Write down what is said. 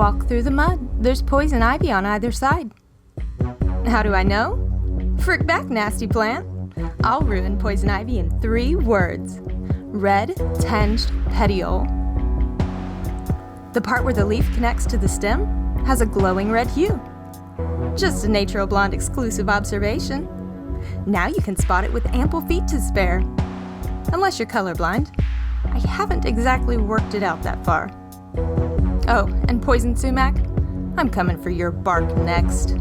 Walk through the mud. There's poison ivy on either side. How do I know? Frick back, nasty plant. I'll ruin poison ivy in 3 words. Red tinged petiole. The part where the leaf connects to the stem has a glowing red hue. Just a Natural Blonde exclusive observation. Now you can spot it with ample feet to spare. Unless you're colorblind. I haven't exactly worked it out that far. Oh, and poison sumac? I'm coming for your bark next.